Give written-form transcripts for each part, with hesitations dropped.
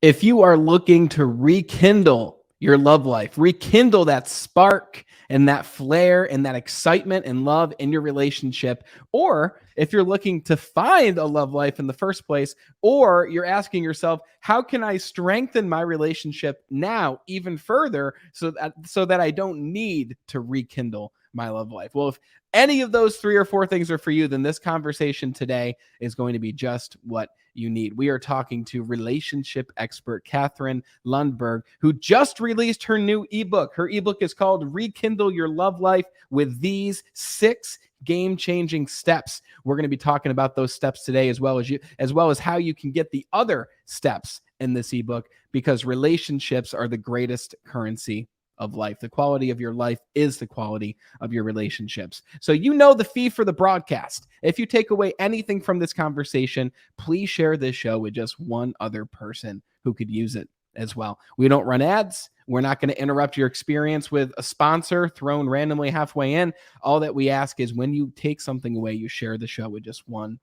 If you are looking to rekindle your love life, rekindle that spark and that flare and that excitement and love in your relationship, or if you're looking to find a love life in the first place, or you're asking yourself, how can I strengthen my relationship now even further so that I don't need to rekindle my love life? Well, if any of those 3 or 4 things are for you, then this conversation today is going to be just what you need. We are talking to relationship expert Catherine Lundberg, who just released her new ebook. Her ebook is called Rekindle Your Love Life with These 6 Game-Changing Steps. We're going to be talking about those steps today, as well as how you can get the other steps in this ebook, because relationships are the greatest currency of life. The quality of your life is the quality of your relationships. So you know the fee for the broadcast. If you take away anything from this conversation, please share this show with just one other person who could use it as well. We don't run ads. We're not going to interrupt your experience with a sponsor thrown randomly halfway in. All that we ask is when you take something away, you share the show with just one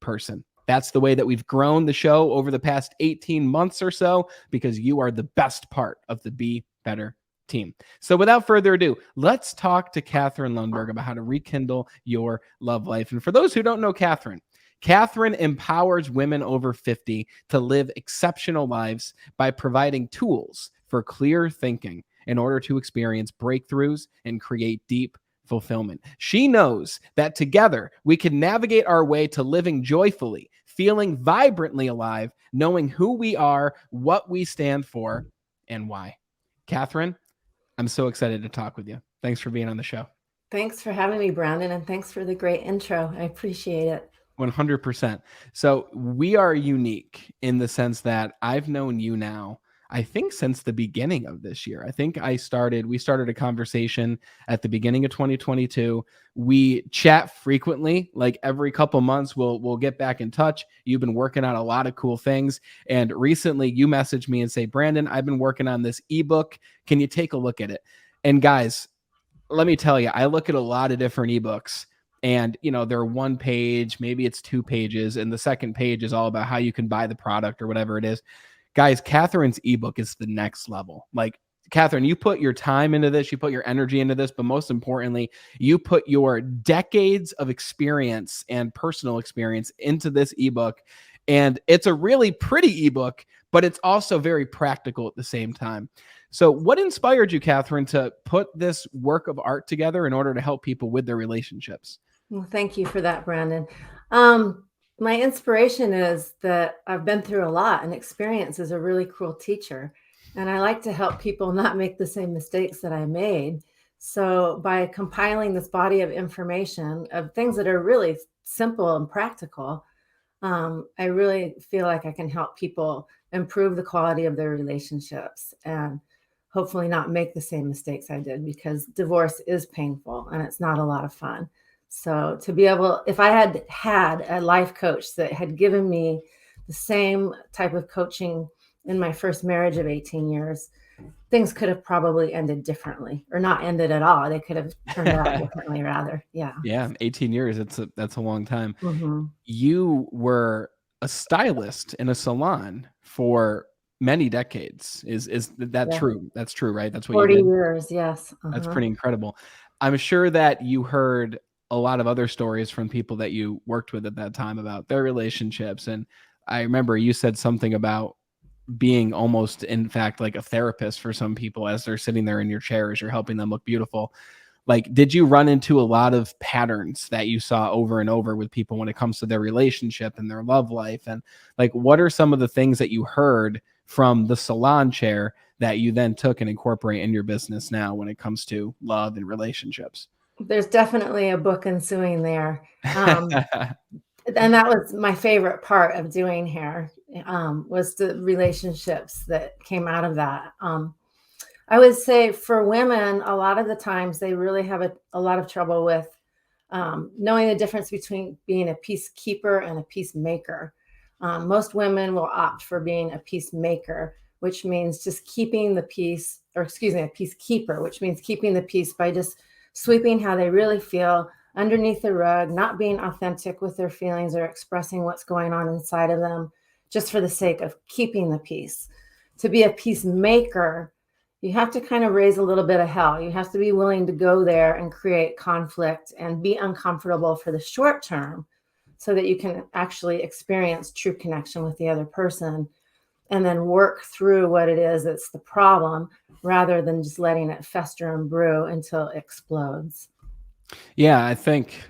person. That's the way that we've grown the show over the past 18 months or so, because you are the best part of the Be Better team. So without further ado, let's talk to Catherine Lundberg about how to rekindle your love life. And for those who don't know Catherine empowers women over 50 to live exceptional lives by providing tools for clear thinking in order to experience breakthroughs and create deep fulfillment. She knows that together we can navigate our way to living joyfully, feeling vibrantly alive, knowing who we are, what we stand for, and why. Catherine, I'm so excited to talk with you. Thanks for being on the show. Thanks for having me, Brandon, and thanks for the great intro. I appreciate it. 100%. So we are unique in the sense that I've known you now, I think, since the beginning of this year. I think we started a conversation at the beginning of 2022. We chat frequently, like every couple months we'll get back in touch. You've been working on a lot of cool things. And recently you messaged me and say, Brandon, I've been working on this ebook. Can you take a look at it? And guys, let me tell you, I look at a lot of different ebooks, and they're 1 page, maybe it's 2 pages, and the second page is all about how you can buy the product or whatever it is. Guys, Catherine's ebook is the next level. Like, Catherine, you put your time into this, you put your energy into this, but most importantly, you put your decades of experience and personal experience into this ebook. And it's a really pretty ebook, but it's also very practical at the same time. So what inspired you, Catherine, to put this work of art together in order to help people with their relationships? Well, thank you for that, Brandon. My inspiration is that I've been through a lot, and experience is a really cruel teacher. And I like to help people not make the same mistakes that I made. So by compiling this body of information of things that are really simple and practical, I really feel like I can help people improve the quality of their relationships and hopefully not make the same mistakes I did, because divorce is painful and it's not a lot of fun. So to be able, if I had had a life coach that had given me the same type of coaching in my first marriage of 18 years, things could have probably ended differently, or not ended at all. They could have turned out differently, rather. Yeah. Yeah, 18 years. That's a long time. Mm-hmm. You were a stylist in a salon for many decades. Is that Yeah. true? That's true, right? That's what you 40 did. years. Yes. That's Uh-huh. pretty incredible. I'm sure that you heard a lot of other stories from people that you worked with at that time about their relationships. And I remember you said something about being almost, in fact, like a therapist for some people as they're sitting there in your chair as you're helping them look beautiful. Like, did you run into a lot of patterns that you saw over and over with people when it comes to their relationship and their love life? And like, what are some of the things that you heard from the salon chair that you then took and incorporate in your business now when it comes to love and relationships? There's definitely a book ensuing there. And that was my favorite part of doing hair, was the relationships that came out of that. I would say for women, a lot of the times they really have a lot of trouble with knowing the difference between being a peacekeeper and a peacemaker. Most women will opt for being a peacemaker, which means just keeping the peace, or excuse me, a peacekeeper, which means keeping the peace by just sweeping how they really feel underneath the rug, not being authentic with their feelings or expressing what's going on inside of them, just for the sake of keeping the peace. To be a peacemaker, you have to kind of raise a little bit of hell. You have to be willing to go there and create conflict and be uncomfortable for the short term so that you can actually experience true connection with the other person and then work through what it is that's the problem rather than just letting it fester and brew until it explodes. Yeah, I think,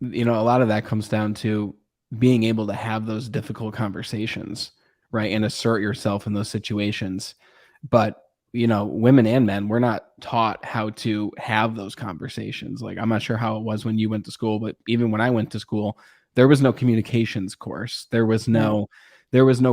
a lot of that comes down to being able to have those difficult conversations, right? And assert yourself in those situations. But, women and men, we're not taught how to have those conversations. Like, I'm not sure how it was when you went to school, but even when I went to school, there was no communications course. There was no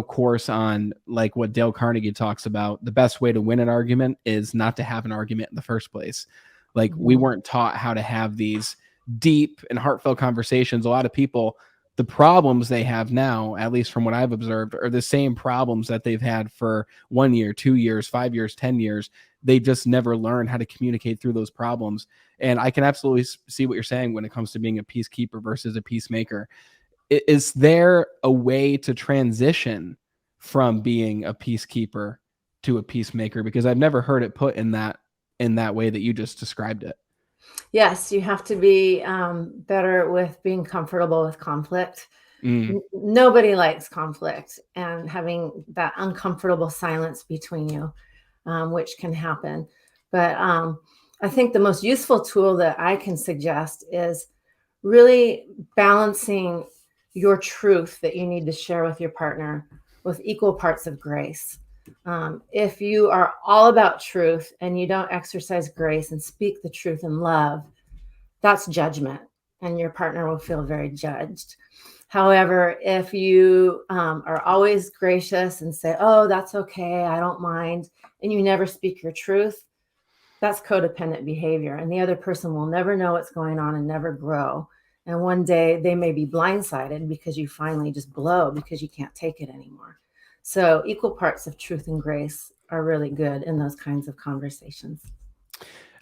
course on, like, what Dale Carnegie talks about. The best way to win an argument is not to have an argument in the first place. Like, we weren't taught how to have these deep and heartfelt conversations. A lot of people, the problems they have now, at least from what I've observed, are the same problems that they've had for 1 year, 2 years, 5 years, 10 years. They just never learn how to communicate through those problems. And I can absolutely see what you're saying when it comes to being a peacekeeper versus a peacemaker. Is there a way to transition from being a peacekeeper to a peacemaker? Because I've never heard it put in that way that you just described it. Yes, you have to be better with being comfortable with conflict. Nobody likes conflict and having that uncomfortable silence between you, which can happen. But I think the most useful tool that I can suggest is really balancing your truth that you need to share with your partner with equal parts of grace. If you are all about truth and you don't exercise grace and speak the truth in love, that's judgment, and your partner will feel very judged. However, if you are always gracious and say, oh, that's okay, I don't mind, and you never speak your truth, that's codependent behavior. And the other person will never know what's going on and never grow. And one day they may be blindsided because you finally just blow because you can't take it anymore. So equal parts of truth and grace are really good in those kinds of conversations.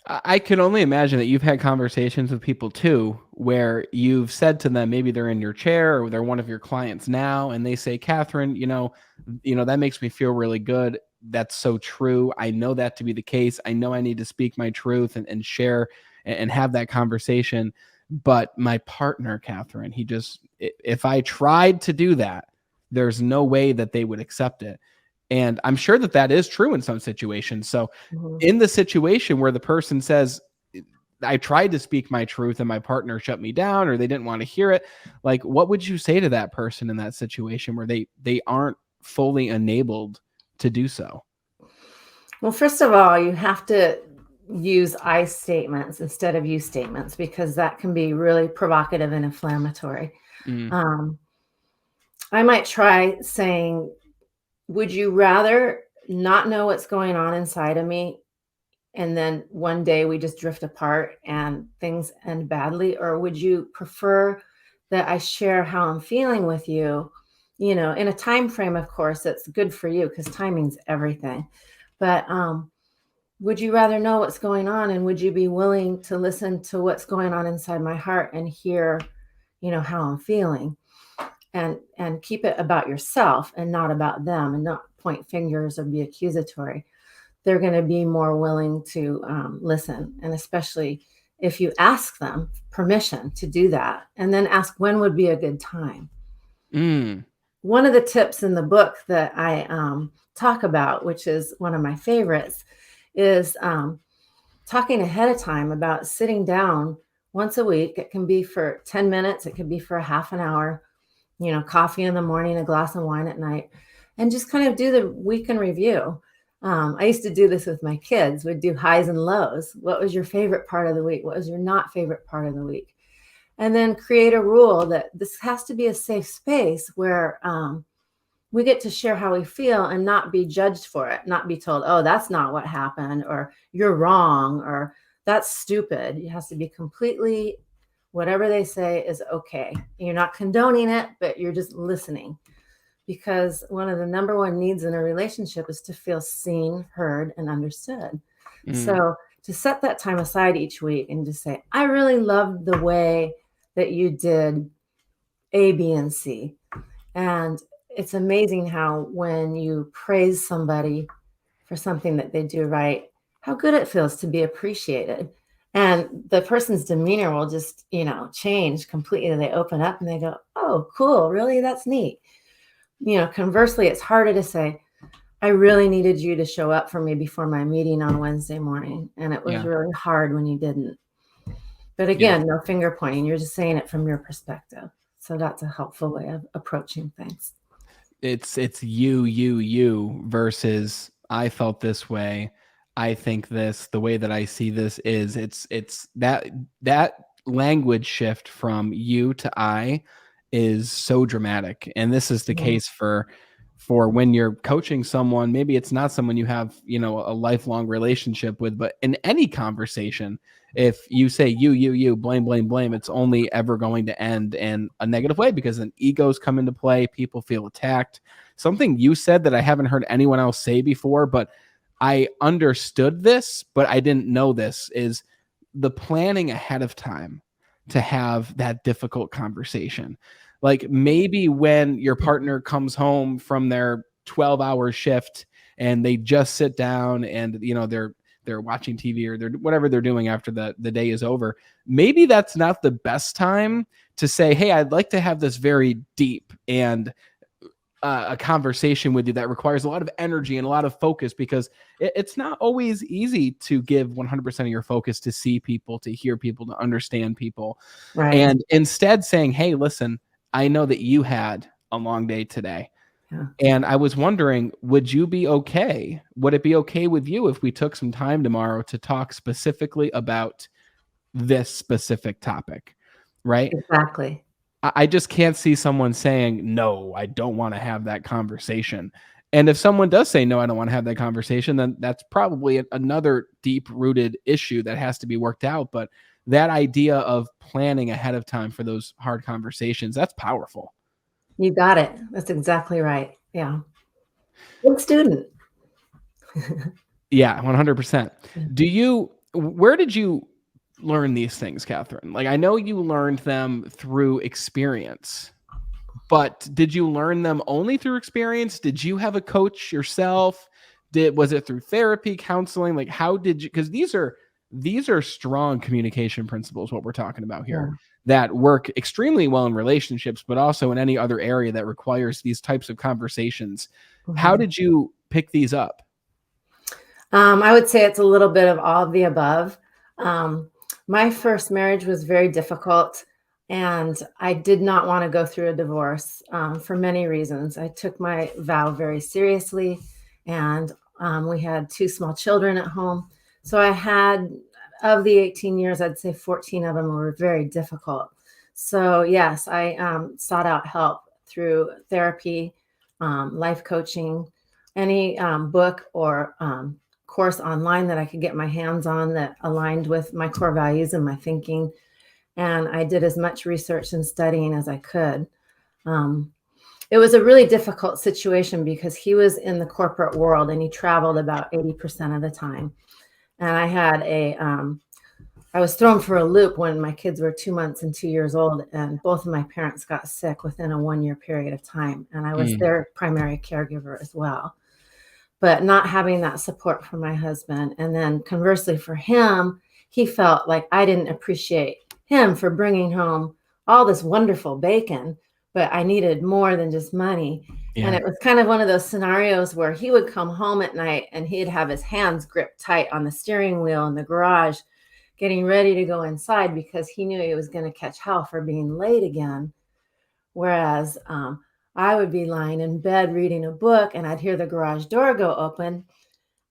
I can only imagine that you've had conversations with people too, where you've said to them, maybe they're in your chair or they're one of your clients now, and they say, Catherine, that makes me feel really good. That's so true. I know that to be the case. I know I need to speak my truth and share and have that conversation. But my partner, Catherine, if I tried to do that, there's no way that they would accept it. And I'm sure that is true in some situations. So in the situation where the person says, I tried to speak my truth and my partner shut me down or they didn't want to hear it, like, what would you say to that person in that situation where they aren't fully enabled to do so? Well, first of all, you have to use I statements instead of you statements because that can be really provocative and inflammatory. I might try saying, would you rather not know what's going on inside of me and then one day we just drift apart and things end badly? Or would you prefer that I share how I'm feeling with you, in a time frame, of course, that's good for you because timing's everything. But would you rather know what's going on, and would you be willing to listen to what's going on inside my heart and hear, how I'm feeling? And keep it about yourself and not about them, and not point fingers or be accusatory. They're going to be more willing to listen. And especially if you ask them permission to do that, and then ask when would be a good time. One of the tips in the book that I talk about, which is one of my favorites, is talking ahead of time about sitting down once a week. It can be for 10 minutes. It could be for a half an hour, coffee in the morning, a glass of wine at night, and just kind of do the week in review. I used to do this with my kids. We'd do highs and lows. What was your favorite part of the week? What was your not favorite part of the week? And then create a rule that this has to be a safe space where we get to share how we feel and not be judged for it, not be told, oh, that's not what happened, or you're wrong, or that's stupid. It has to be completely, whatever they say is okay. You're not condoning it, but you're just listening. Because one of the number one needs in a relationship is to feel seen, heard, and understood. So to set that time aside each week and just say, I really loved the way that you did A, B, and C. And it's amazing how when you praise somebody for something that they do right, how good it feels to be appreciated. And the person's demeanor will just, change completely. They open up and they go, oh, cool. Really? That's neat. Conversely, it's harder to say, I really needed you to show up for me before my meeting on Wednesday morning. And it was really hard when you didn't. But again, no finger pointing. You're just saying it from your perspective. So that's a helpful way of approaching things. It's you versus I felt this way. I think this, the way that I see this is it's that language shift from you to I is so dramatic. And this is the case for when you're coaching someone. Maybe it's not someone you have, a lifelong relationship with, but in any conversation, if you say you, blame, it's only ever going to end in a negative way, because then egos come into play. People feel attacked. Something you said that I haven't heard anyone else say before, but I understood this, but I didn't know this, is the planning ahead of time to have that difficult conversation. Like maybe when your partner comes home from their 12-hour shift and they just sit down and, they're watching TV or they're whatever they're doing after the day is over. Maybe that's not the best time to say, hey, I'd like to have this very deep and a conversation with you that requires a lot of energy and a lot of focus, because it's not always easy to give 100% of your focus to see people, to hear people, to understand people. Right. And instead saying, hey, listen, I know that you had a long day today. Yeah. And I was wondering, would it be okay with you if we took some time tomorrow to talk specifically about this specific topic? Right? Exactly. I just can't see someone saying, no, I don't want to have that conversation. And if someone does say, no, I don't want to have that conversation, then that's probably another deep rooted issue that has to be worked out. But that idea of planning ahead of time for those hard conversations, that's powerful. You got it. That's exactly right. Yeah. Good student. Yeah, 100%. Where did you learn these things, Catherine? Like, I know you learned them through experience, but did you learn them only through experience? Did you have a coach yourself? Was it through therapy, counseling? Like, how did you, because these are strong communication principles, what we're talking about here, that work extremely well in relationships, but also in any other area that requires these types of conversations. How did you pick these up? I would say it's a little bit of all of the above. My first marriage was very difficult, and I did not want to go through a divorce for many reasons. I took my vow very seriously, and we had 2 small children at home. So I had, of the 18 years, I'd say 14 of them were very difficult. So yes, I sought out help through therapy, life coaching, any book or course online that I could get my hands on that aligned with my core values and my thinking. And I did as much research and studying as I could. It was a really difficult situation because he was in the corporate world and he traveled about 80% of the time. And I was thrown for a loop when my kids were 2 months and 2 years old, and both of my parents got sick within a 1-year period of time. And I was their primary caregiver as well. But not having that support from my husband. And then conversely for him, he felt like I didn't appreciate him for bringing home all this wonderful bacon, but I needed more than just money. Yeah. And it was kind of one of those scenarios where he would come home at night and he'd have his hands gripped tight on the steering wheel in the garage, getting ready to go inside because he knew he was going to catch hell for being late again. Whereas I would be lying in bed reading a book and I'd hear the garage door go open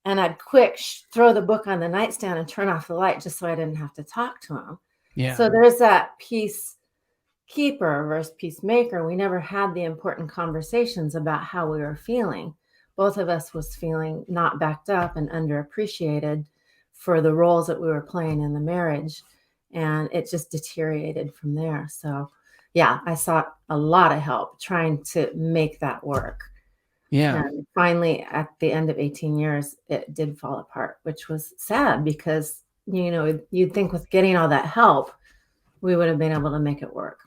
and I'd quick throw the book on the nightstand and turn off the light just so I didn't have to talk to him. Yeah. So there's that Peacekeeper versus Peacemaker. We never had the important conversations about how we were feeling. Both of us was feeling not backed up and underappreciated for the roles that we were playing in the marriage. And it just deteriorated from there. So yeah, I sought a lot of help trying to make that work. Yeah. And finally, at the end of 18 years, it did fall apart, which was sad because, you'd think with getting all that help, we would have been able to make it work.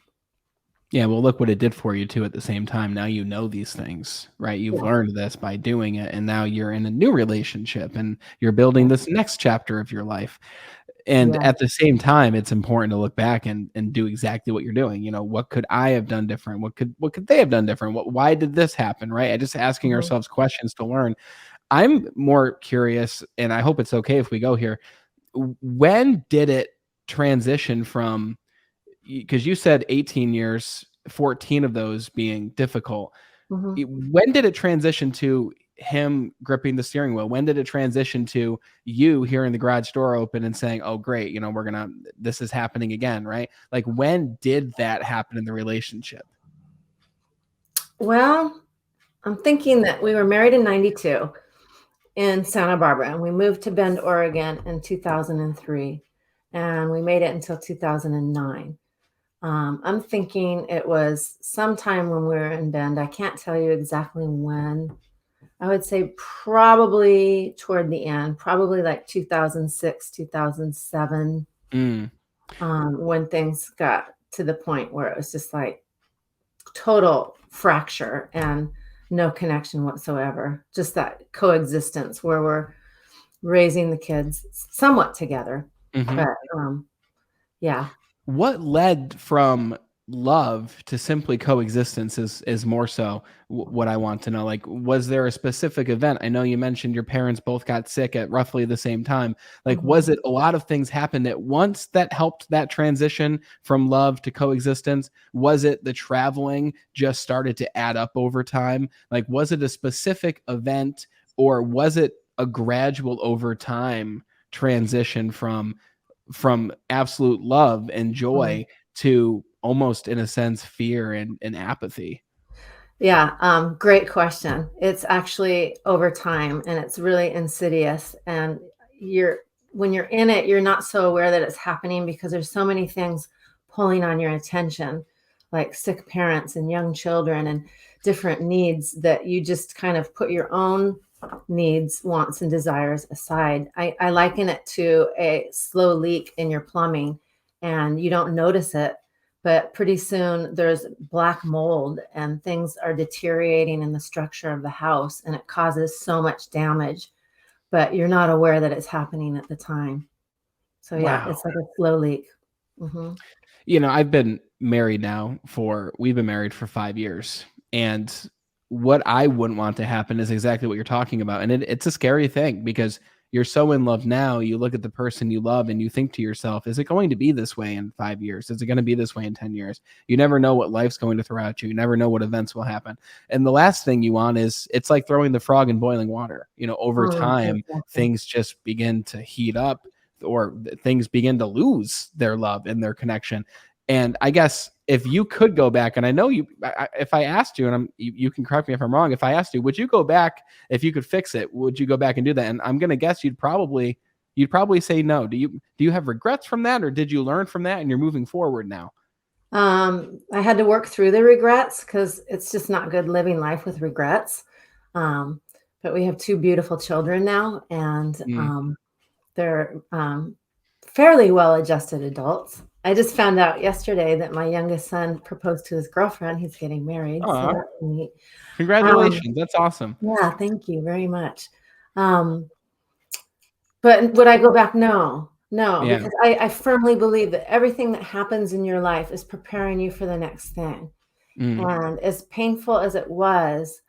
Yeah, well, look what it did for you too at the same time. Now you know these things, right? You've Yeah. learned this by doing it, and now you're in a new relationship and you're building this next chapter of your life. And Yeah. at the same time, it's important to look back and do exactly what you're doing. What could I have done different? What could they have done different? Why did this happen, right? Just asking Mhm. ourselves questions to learn. I'm more curious, and I hope it's okay if we go here. When did it transition from, because you said 18 years, 14 of those being difficult. Mhm. When did it transition to him gripping the steering wheel? When did it transition to you hearing the garage door open and saying, "Oh, great, this is happening again," right? Like, when did that happen in the relationship? Well, I'm thinking that we were married in 92 in Santa Barbara, and we moved to Bend, Oregon in 2003, and we made it until 2009. I'm thinking it was sometime when we were in Bend. I can't tell you exactly when. I would say probably toward the end, probably like 2006, 2007, Mm, when things got to the point where it was just like total fracture and no connection whatsoever. Just that coexistence where we're raising the kids somewhat together. mhm. But yeah. What led from love to simply coexistence is more so what I want to know. Like, was there a specific event? I know you mentioned your parents both got sick at roughly the same time. Like, Mhm. was it a lot of things happened at once that helped that transition from love to coexistence? Was it the traveling just started to add up over time? Like, was it a specific event, or was it a gradual over time transition from absolute love and Mhm. joy to almost, in a sense, fear and apathy? Yeah, great question. It's actually over time and it's really insidious. And you're when you're in it, you're not so aware that it's happening because there's so many things pulling on your attention, like sick parents and young children and different needs that you just kind of put your own needs, wants, and desires aside. I liken it to a slow leak in your plumbing and you don't notice it, but pretty soon there's black mold and things are deteriorating in the structure of the house and it causes so much damage, but you're not aware that it's happening at the time. So yeah, Wow. it's like a slow leak. Hmm. We've been married for 5 years. And what I wouldn't want to happen is exactly what you're talking about. And it's a scary thing because you're so in love now. You look at the person you love and you think to yourself, is it going to be this way in 5 years? Is it going to be this way in 10 years? You never know what life's going to throw at you. You never know what events will happen. And the last thing you want is, it's like throwing the frog in boiling water. Over Mm, time, exactly. things just begin to heat up, or things begin to lose their love and their connection. And I guess if you could go back, and I know if I asked you, and you can correct me if I'm wrong, if I asked you, would you go back if you could fix it? Would you go back and do that? And I'm gonna guess you'd probably say no. Do you have regrets from that, or did you learn from that and you're moving forward now? I had to work through the regrets because it's just not good living life with regrets. Um, but we have two beautiful children now, and Mm. they're fairly well adjusted adults. I just found out yesterday that my youngest son proposed to his girlfriend. He's getting married, so Aw, that's neat. Um, congratulations. That's awesome. yeah, thank you very much. Um, but would I go back? No, no, Yeah. because I firmly believe that everything that happens in your life is preparing you for the next thing. Mm. And as painful as it was,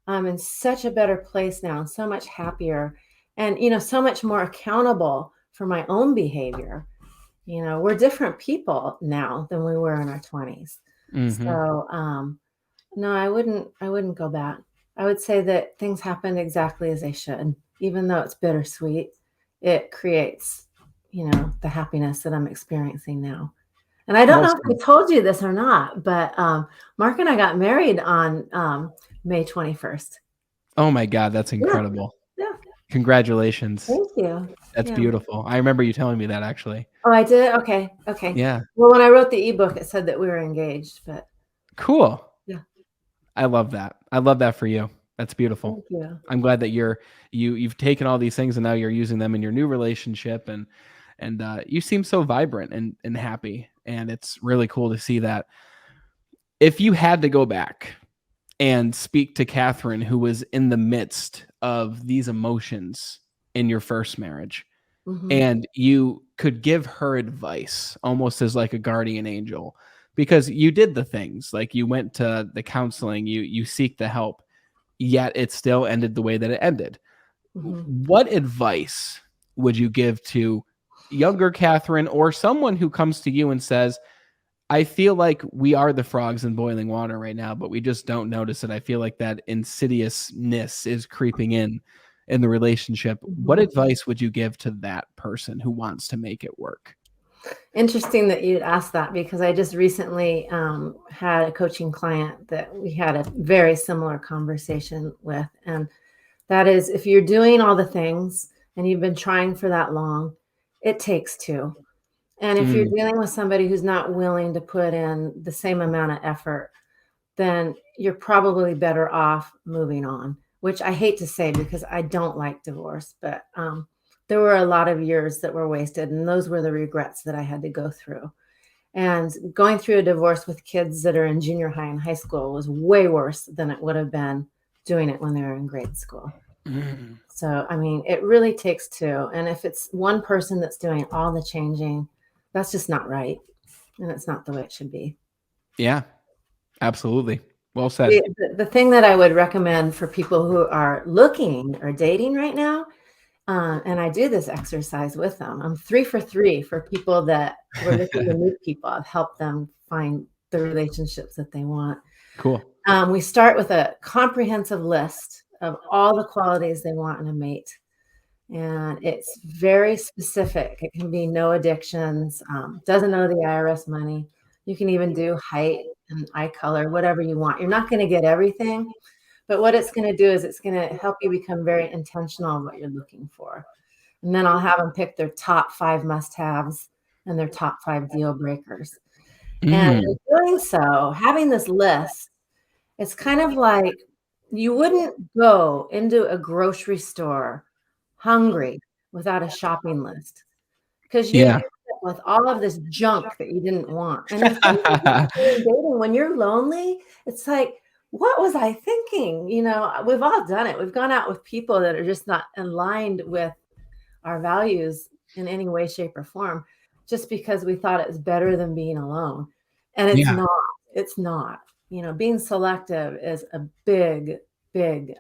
I'm in such a better place now and so much happier and, so much more accountable for my own behavior. We're different people now than we were in our 20s. Mhm. So, no, I wouldn't go back. I would say that things happened exactly as they should, even though it's bittersweet. It creates, the happiness that I'm experiencing now. And I don't Well know said. if I told you this or not, but, Mark and I got married on, May 21st. Oh my god, that's Yeah, incredible. yeah. Congratulations. Thank you. That's Yeah. beautiful. I remember you telling me that actually. Oh, I did? Okay, okay. Yeah. Well, when I wrote the ebook, it said that we were engaged, but Cool. yeah. I love that. I love that for you. That's beautiful. Thank you. I'm glad that you've taken all these things and now you're using them in your new relationship, and you seem so vibrant and happy, and it's really cool to see that. If you had to go back and speak to Catherine, who was in the midst of these emotions in your first marriage, Mhm. and you could give her advice almost as like a guardian angel, because you did the things, like you went to the counseling, you seek the help, yet it still ended the way that it ended. Mhm. What advice would you give to younger Catherine, or someone who comes to you and says, I feel like we are the frogs in boiling water right now, but we just don't notice it. I feel like that insidiousness is creeping in the relationship. What Mhm. advice would you give to that person who wants to make it work? Interesting that you'd asked that, because I just recently had a coaching client that we had a very similar conversation with. And that is, if you're doing all the things and you've been trying for that long, it takes two. And if you're Mm, dealing with somebody who's not willing to put in the same amount of effort, then you're probably better off moving on, which I hate to say because I don't like divorce, but there were a lot of years that were wasted, and those were the regrets that I had to go through. And going through a divorce with kids that are in junior high and high school was way worse than it would have been doing it when they were in grade school. mm. So, I mean, it really takes two. And if it's one person that's doing all the changing, that's just not right. And it's not the way it should be. Yeah, absolutely. Well The, said. the thing that I would recommend for people who are looking or dating right now, and I do this exercise with them. I'm 3 for 3 for people that were looking to meet people. I've helped them find the relationships that they want. Cool. We start with a comprehensive list of all the qualities they want in a mate. And it's very specific. It can be no addictions, doesn't owe the IRS money. You can even do height and eye color, whatever you want. You're not going to get everything, but what it's going to do is it's going to help you become very intentional on what you're looking for. And then I'll have them pick their top 5 must-haves and their top 5 deal breakers. And in Mm, doing so, having this list, it's kind of like you wouldn't go into a grocery store hungry without a shopping list, because you'd yeah. end up with all of this junk that you didn't want. And the thing is, in dating, when you're lonely, it's like, what was I thinking? We've all done it. We've gone out with people that are just not aligned with our values in any way, shape, or form, just because we thought it was better than being alone. And it's Yeah. not. It's not. Being selective is a big, big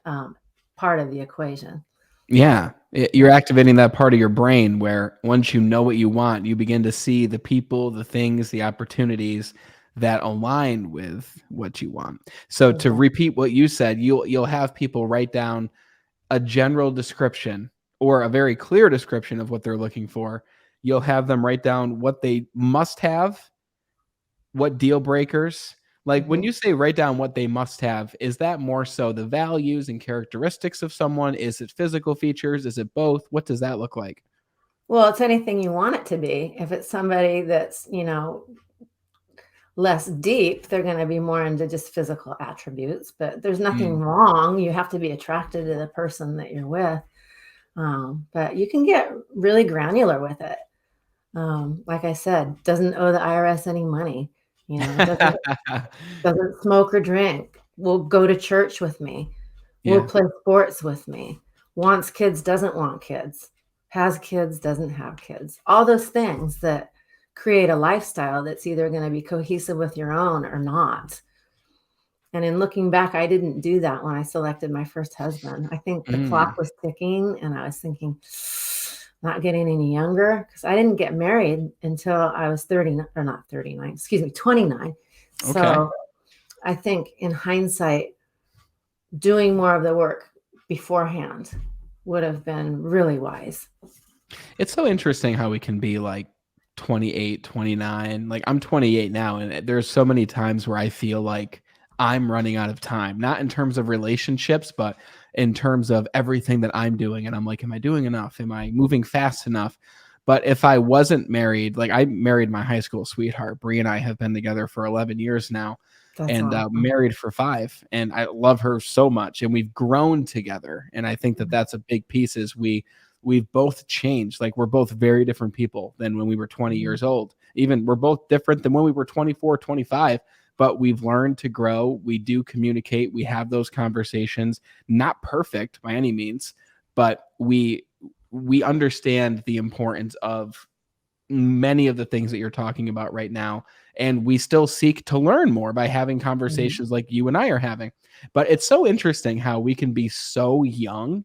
part of the equation. Yeah. You're Yeah. activating that part of your brain where once you know what you want, you begin to see the people, the things, the opportunities that align with what you want. So to Exactly. repeat what you said, you'll have people write down a general description or a very clear description of what they're looking for. You'll have them write down what they must have, what deal breakers. Like when Mhm. you say write down what they must have, is that more so the values and characteristics of someone? Is it physical features? Is it both? What does that look like? Well, it's anything you want it to be. If it's somebody that's, less deep, they're going to be more into just physical attributes, but there's nothing Mm, wrong. You have to be attracted to the person that you're with. But you can get really granular with it. Like I said, doesn't owe the IRS any money, doesn't smoke or drink, will go to church with me, will yeah. play sports with me, wants kids, doesn't want kids, has kids, doesn't have kids. All those things that create a lifestyle that's either going to be cohesive with your own or not. And in looking back, I didn't do that when I selected my first husband. I think the clock Mm, was ticking, and I was thinking, not getting any younger, because I didn't get married until I was 30, or not 39, excuse me, 29. okay. So I think in hindsight, doing more of the work beforehand would have been really wise. It's so interesting how we can be like 28, 29. Like I'm 28 now, and there's so many times where I feel like I'm running out of time, not in terms of relationships, but in terms of everything that I'm doing. And I'm like, am I doing enough? Am I moving fast enough? But if I wasn't married, like I married my high school sweetheart, Bree and I have been together for 11 years now, That's and awesome. married for 5. And I love her so much, and we've grown together. And I think that that's a big piece is we've both changed. Like we're both very different people than when we were 20 Mhm. years old. Even we're both different than when we were 24, 25, but we've learned to grow. We do communicate. We have those conversations, not perfect by any means, but we understand the importance of many of the things that you're talking about right now. And we still seek to learn more by having conversations like you and I are having. But it's so interesting how we can be so young,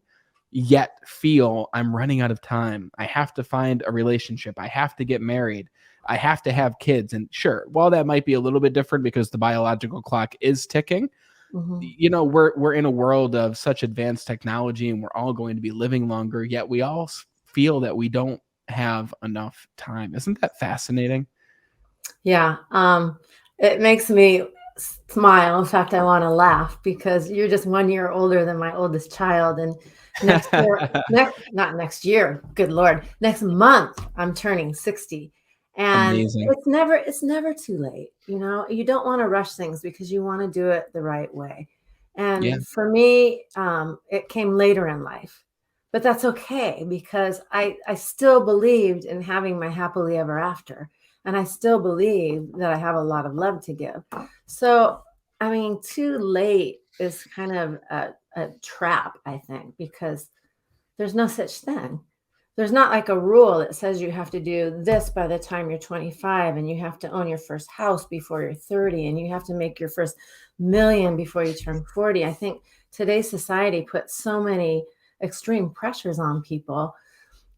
yet feel I'm running out of time. I have to find a relationship. I have to get married. I have to have kids. And sure, while that might be a little bit different because the biological clock is ticking, you know, we're in a world of such advanced technology and we're all going to be living longer, yet we all feel that we don't have enough time. Isn't that fascinating? Yeah. It makes me smile. In fact, I want to laugh because you're just 1 year older than my oldest child. And next year, not next year, good Lord, next month, I'm turning 60. And Amazing. it's never too late. You know, you don't want to rush things because you want to do it the right way. Yeah. And for me, it came later in life, but that's okay because I still believed in having my happily ever after. And I still believe that I have a lot of love to give. So, I mean, too late is kind of a trap, I think, because there's no such thing. There's not like a rule that says you have to do this by the time you're 25 and you have to own your first house before you're 30 and you have to make your first million before you turn 40. I think today's society puts so many extreme pressures on people.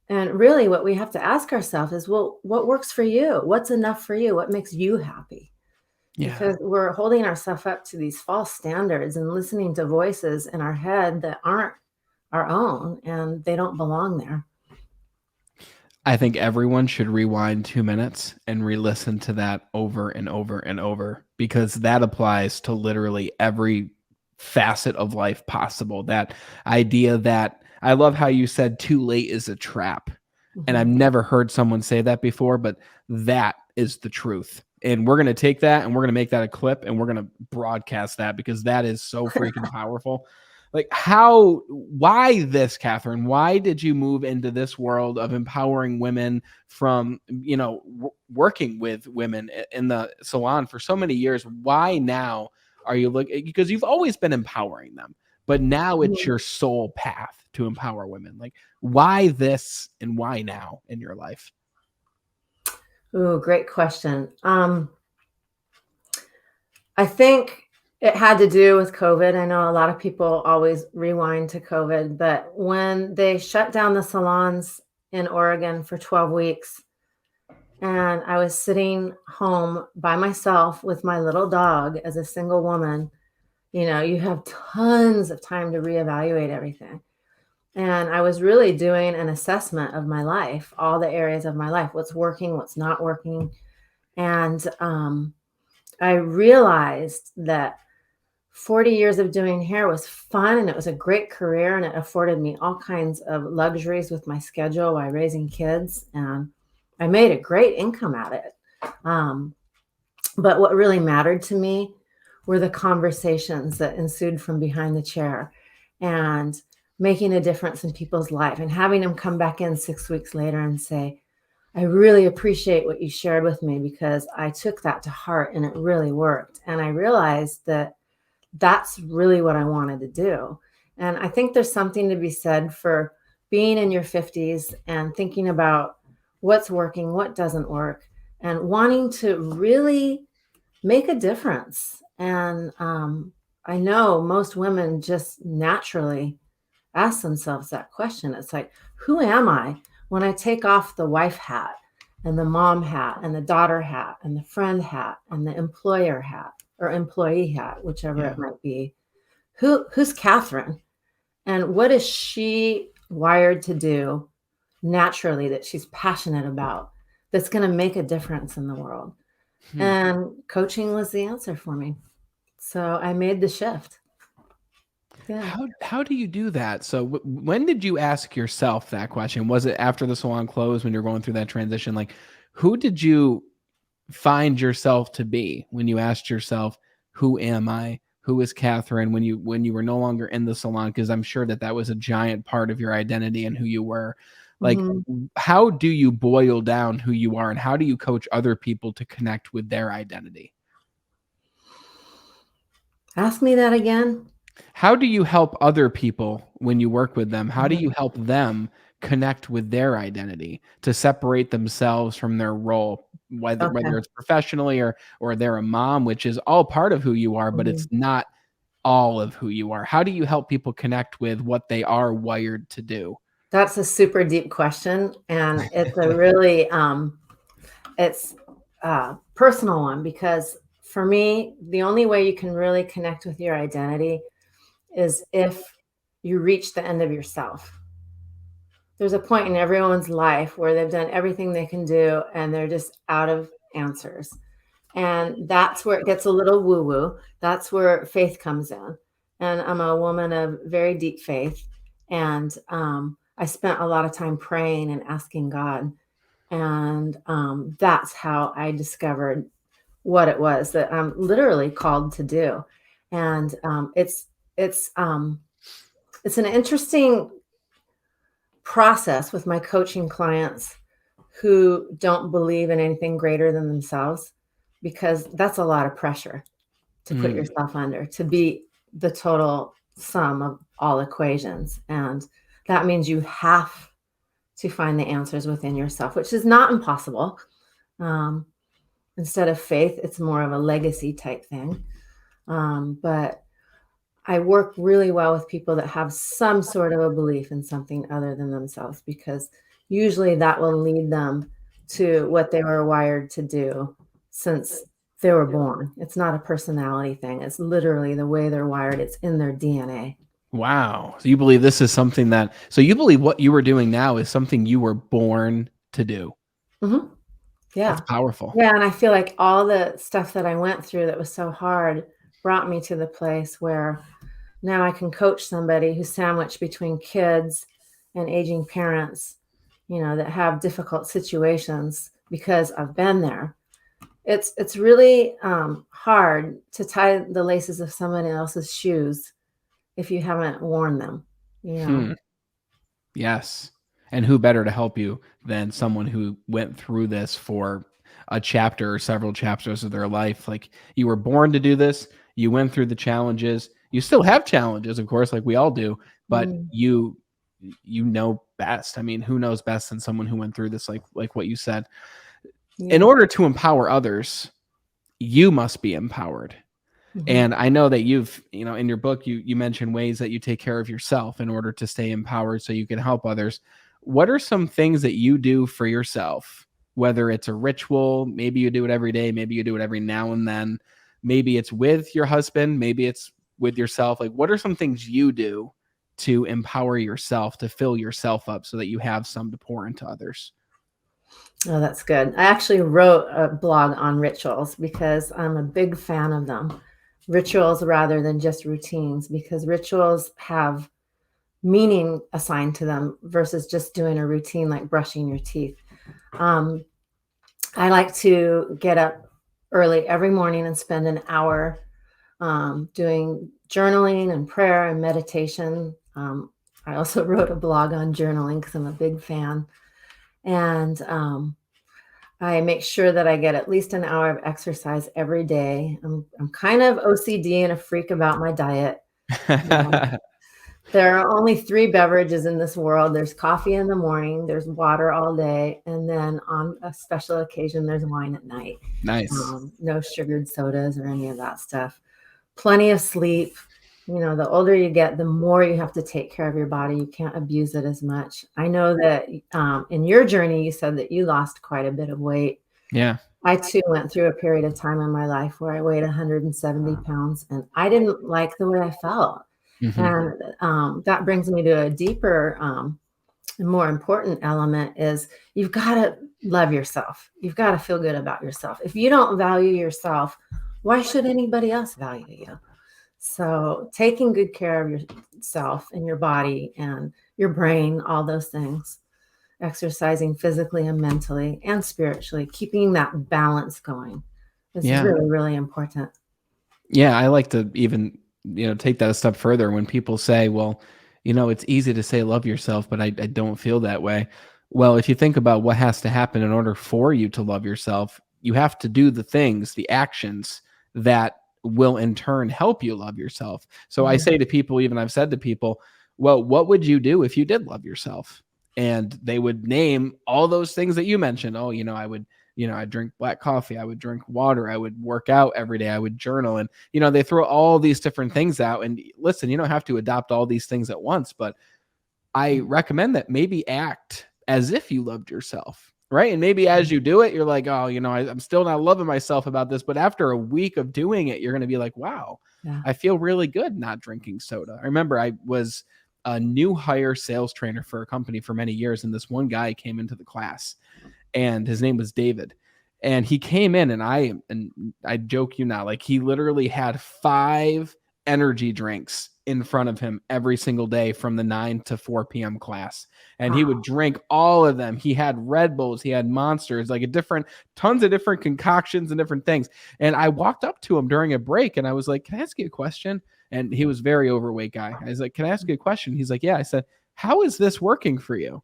And really, what we have to ask ourselves is, well, what works for you? What's enough for you? What makes you happy? Yeah. Because we're holding ourselves up to these false standards and listening to voices in our head that aren't our own and they don't belong there. I think everyone should rewind 2 minutes and re-listen to that over and over and over because that applies to literally every facet of life possible. That idea that I love how you said too late is a trap. And I've Mhm. never heard someone say that before, but that is the truth. And we're going to take that and we're going to make that a clip and we're going to broadcast that because that is so freaking powerful. Like why this, Catherine? Why did you move into this world of empowering women from, you know, working with women in the salon for so many years? Why now are you looking? Because you've always been empowering them, but now it's Mhm. your sole path to empower women. Like why this and why now in your life? Ooh, great question. I think it had to do with COVID. I know a lot of people always rewind to COVID, but when they shut down the salons in Oregon for 12 weeks, and I was sitting home by myself with my little dog as a single woman, you know, you have tons of time to reevaluate everything. And I was really doing an assessment of my life, all the areas of my life, what's working, what's not working. And I realized that 40 years of doing hair was fun and it was a great career and it afforded me all kinds of luxuries with my schedule while raising kids. And I made a great income at it. Um, but what really mattered to me were the conversations that ensued from behind the chair and making a difference in people's life and having them come back in 6 weeks later and say, I really appreciate what you shared with me because I took that to heart and it really worked. And I realized that that's really what I wanted to do. And I think there's something to be said for being in your 50s and thinking about what's working, what doesn't work, and wanting to really make a difference. And I know most women just naturally ask themselves that question. It's like, who am I when I take off the wife hat and the mom hat and the daughter hat and the friend hat and the employer hat or employee hat, whichever Yeah. it might be? Who's Catherine? And what is she wired to do naturally that she's passionate about that's going to make a difference in the world? Hmm. And coaching was the answer for me. So I made the shift. Yeah. How do you do that? So when did you ask yourself that question? Was it after the salon closed when you're going through that transition? Like, who did you find yourself to be when you asked yourself, "Who am I? Who is Catherine?" When you were no longer in the salon, because I'm sure that that was a giant part of your identity and who you were. Like, Mhm. how do you boil down who you are, and how do you coach other people to connect with their identity? Ask me that again. How do you help other people when you work with them? How do Mhm. you help them connect with their identity to separate themselves from their role, whether Okay. it's professionally or they're a mom, which is all part of who you are, but it's Mhm. not all of who you are. How do you help people connect with what they are wired to do? That's a super deep question, and it's a really, it's a personal one because for me, the only way you can really connect with your identity is if you reach the end of yourself. There's a point in everyone's life where they've done everything they can do and they're just out of answers. And that's where it gets a little woo woo. That's where faith comes in. And I'm a woman of very deep faith. And I spent a lot of time praying and asking God. And that's how I discovered what it was that I'm literally called to do. And it's um, it's an interesting process with my coaching clients who don't believe in anything greater than themselves, because that's a lot of pressure to put Mm. yourself under, to be the total sum of all equations. And that means you have to find the answers within yourself, which is not impossible. Um, Instead of faith, it's more of a legacy type thing. But I work really well with people that have some sort of a belief in something other than themselves, because usually that will lead them to what they were wired to do since they were born. It's not a personality thing. It's literally the way they're wired. It's in their DNA. Wow. So you believe this is something so you believe what you are doing now is something you were born to do. Mhm. That's Yeah. powerful. Yeah, and I feel like all the stuff that I went through that was so hard brought me to the place where now I can coach somebody who's sandwiched between kids and aging parents, that have difficult situations because I've been there. It's really hard to tie the laces of somebody else's shoes if you haven't worn them. You know. Hmm. Yes. And who better to help you than someone who went through this for a chapter or several chapters of their life? Like, you were born to do this, you went through the challenges. You still have challenges, of course, like we all do, but Mm, you know best. I mean, who knows best than someone who went through this, like what you said. In yeah. order to empower others, you must be empowered. Hmm. And I know that in your book, you mention ways that you take care of yourself in order to stay empowered so you can help others. What are some things that you do for yourself? Whether it's a ritual, maybe you do it every day, maybe you do it every now and then, maybe it's with your husband, maybe it's with yourself. Like, what are some things you do to empower yourself, to fill yourself up so that you have some to pour into others? Oh, that's good. I actually wrote a blog on rituals because I'm a big fan of them. Rituals rather than just routines, because rituals have meaning assigned to them versus just doing a routine like brushing your teeth. Um, I like to get up early every morning and spend an hour doing journaling and prayer and meditation. I also wrote a blog on journaling because I'm a big fan. And I make sure that I get at least an hour of exercise every day. I'm kind of OCD and a freak about my diet. There are only 3 beverages in this world. There's coffee in the morning, there's water all day, and then on a special occasion, there's wine at night. Nice. No sugared sodas or any of that stuff. Plenty of sleep. The older you get, the more you have to take care of your body. You can't abuse it as much. I know that in your journey, you said that you lost quite a bit of weight. Yeah. I too went through a period of time in my life where I weighed 170 pounds and I didn't like the way I felt. Hmm. And that brings me to a deeper and more important element is you've got to love yourself. You've got to feel good about yourself. If you don't value yourself, why should anybody else value you? So taking good care of yourself and your body and your brain, all those things, exercising physically and mentally and spiritually, keeping that balance going is Yeah. really, really important. Yeah, I like to even, take that a step further when people say, well, it's easy to say love yourself, but I don't feel that way. Well, if you think about what has to happen in order for you to love yourself, you have to do the things, the actions that will in turn help you love yourself. So I say to people, even I've said to people, well, what would you do if you did love yourself? And they would name all those things that you mentioned. Oh, I'd drink black coffee. I would drink water. I would work out every day. I would journal. And, they throw all these different things out. And listen, you don't have to adopt all these things at once, but I recommend that maybe act as if you loved yourself. Right. And maybe as you do it, you're like, oh, I'm still not loving myself about this. But after a week of doing it, you're going to be like, wow, I feel really good not drinking soda. I remember I was a new hire sales trainer for a company for many years. And this one guy came into the class and his name was David. And he came in and I joke you not, like he literally had 5 energy drinks in front of him every single day from the 9 to 4 p.m. class. And he would drink all of them. He had Red Bulls, he had Monsters, like tons of different concoctions and different things. And I walked up to him during a break and I was like, can I ask you a question? And he was a very overweight guy. I was like, can I ask you a question? He's like, yeah. I said, how is this working for you?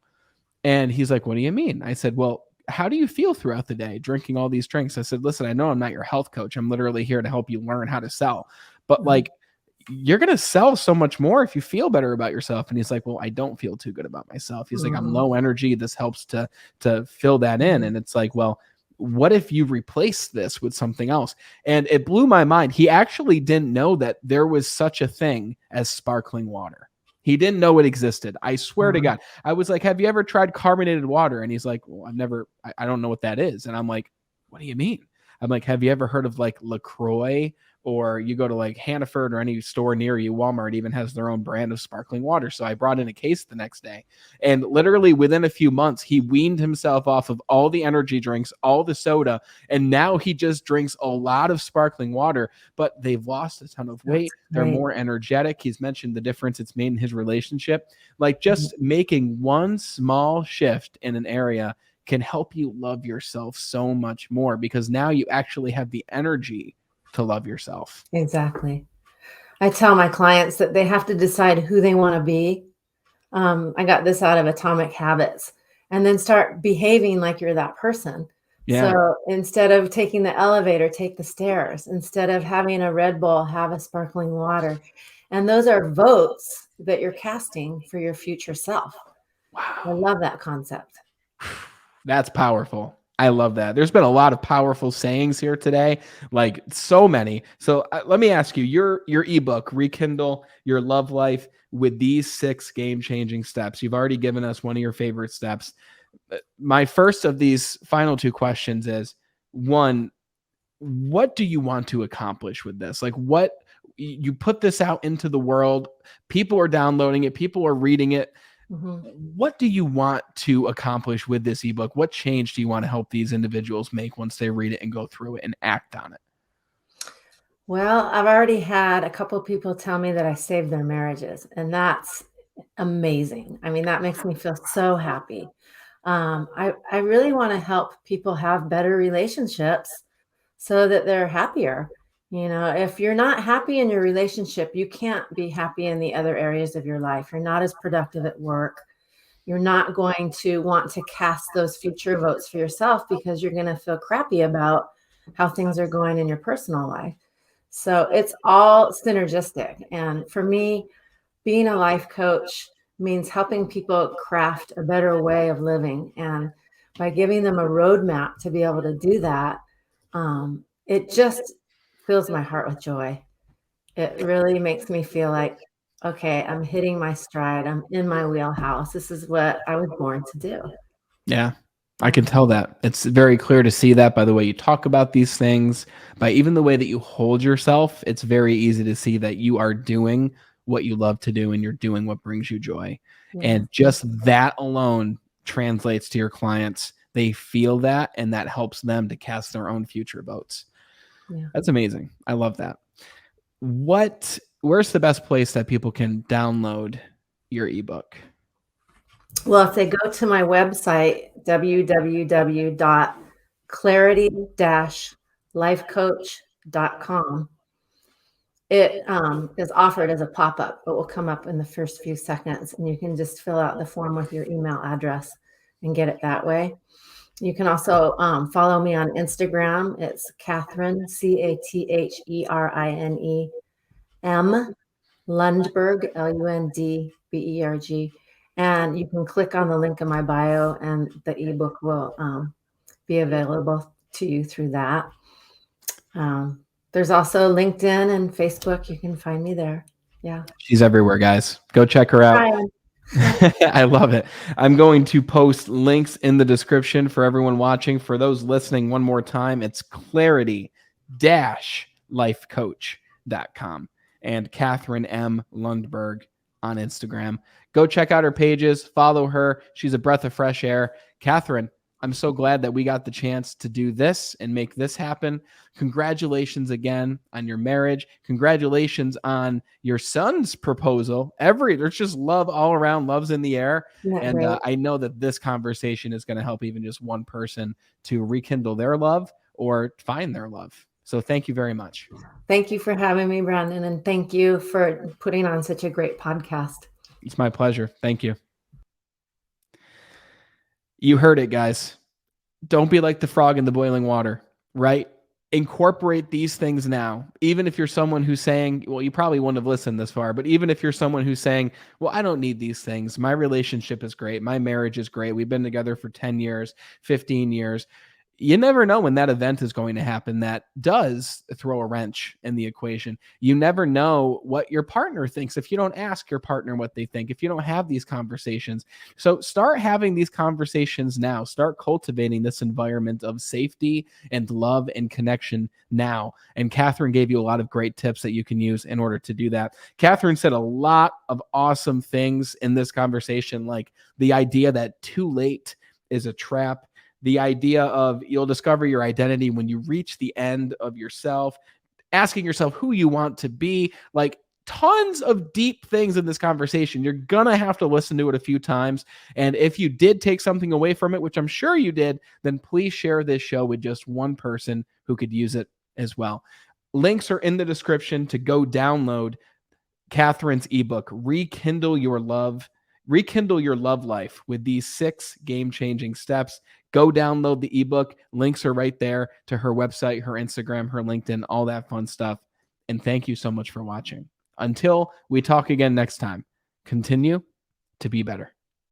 And he's like, what do you mean? I said, well, how do you feel throughout the day drinking all these drinks? I said, listen, I know I'm not your health coach. I'm literally here to help you learn how to sell. But like, you're going to sell so much more if you feel better about yourself. And he's like, well, I don't feel too good about myself. He's like, I'm low energy. This helps to fill that in. And it's like, well, what if you replace this with something else? And it blew my mind. He actually didn't know that there was such a thing as sparkling water. He didn't know it existed. I swear to God. I was like, have you ever tried carbonated water? And he's like, well, I don't know what that is. And I'm like, what do you mean? I'm like, have you ever heard of like LaCroix? Or you go to like Hannaford or any store near you, Walmart even has their own brand of sparkling water. So I brought in a case the next day. And literally within a few months, he weaned himself off of all the energy drinks, all the soda. And now he just drinks a lot of sparkling water, but they've lost a ton of weight. They're more energetic. He's mentioned the difference it's made in his relationship. Like just making one small shift in an area can help you love yourself so much more because now you actually have the energy to love yourself. Exactly. I tell my clients that they have to decide who they want to be. I got this out of Atomic Habits, and then start behaving like you're that person. Yeah. So instead of taking the elevator, take the stairs. Instead of having a Red Bull, have a sparkling water. And those are votes that you're casting for your future self. Wow. I love that concept. That's powerful. I love that. There's been a lot of powerful sayings here today, like so many. So let me ask you, your ebook, Rekindle Your Love Life, with these 6 game-changing steps. You've already given us one of your favorite steps. My first of these final 2 questions is, 1, what do you want to accomplish with this? Like what you put this out into the world, people are downloading it, people are reading it. What do you want to accomplish with this ebook? What change do you want to help these individuals make once they read it and go through it and act on it? Well, I've already had a couple of people tell me that I saved their marriages, and that's amazing. I mean, that makes me feel so happy. I really want to help people have better relationships so that they're happier. If you're not happy in your relationship, you can't be happy in the other areas of your life. You're not as productive at work. You're not going to want to cast those future votes for yourself because you're going to feel crappy about how things are going in your personal life. So it's all synergistic. And for me, being a life coach means helping people craft a better way of living. And by giving them a roadmap to be able to do that, it just fills my heart with joy. It really makes me feel like, okay, I'm hitting my stride. I'm in my wheelhouse. This is what I was born to do. Yeah, I can tell that. It's very clear to see that by the way you talk about these things, by even the way that you hold yourself. It's very easy to see that you are doing what you love to do and you're doing what brings you joy. And just that alone translates to your clients. They feel that, and that helps them to cast their own future votes. Yeah. That's amazing. I love that. Where's the best place that people can download your ebook? Well, if they go to my website, www.clarity-lifecoach.com, it is offered as a pop-up, but will come up in the first few seconds, and you can just fill out the form with your email address and get it that way. You can also follow me on Instagram. It's Catherine, Catherine M. Lundberg, Lundberg. And you can click on the link in my bio, and the ebook will be available to you through that. There's also LinkedIn and Facebook. You can find me there. Yeah. She's everywhere, guys. Go check her out. I love it. I'm going to post links in the description for everyone watching. For those listening, one more time, it's clarity-lifecoach.com and Catherine M. Lundberg on Instagram. Go check out her pages, follow her. She's a breath of fresh air. Catherine, I'm so glad that we got the chance to do this and make this happen. Congratulations again on your marriage. Congratulations on your son's proposal. There's just love all around. Love's in the air. And I know that this conversation is going to help even just one person to rekindle their love or find their love. So thank you very much. Thank you for having me, Brandon. And thank you for putting on such a great podcast. It's my pleasure. Thank you. You heard it, guys. Don't be like the frog in the boiling water, right? Incorporate these things now. Even if you're someone who's saying, well, you probably wouldn't have listened this far, but even if you're someone who's saying, well, I don't need these things. My relationship is great. My marriage is great. We've been together for 10 years, 15 years. You never know when that event is going to happen that does throw a wrench in the equation. You never know what your partner thinks if you don't ask your partner what they think, if you don't have these conversations. So start having these conversations now. Start cultivating this environment of safety and love and connection now. And Catherine gave you a lot of great tips that you can use in order to do that. Catherine said a lot of awesome things in this conversation, like the idea that too late is a trap. The idea of you'll discover your identity when you reach the end of yourself, asking yourself who you want to be, like tons of deep things in this conversation. You're going to have to listen to it a few times. And if you did take something away from it, which I'm sure you did, then please share this show with just one person who could use it as well. Links are in the description to go download Catherine's ebook, Rekindle Your Love Life with these 6 game-changing steps. Go download the ebook. Links are right there to her website, her Instagram, her LinkedIn, all that fun stuff. And thank you so much for watching. Until we talk again next time, continue to be better.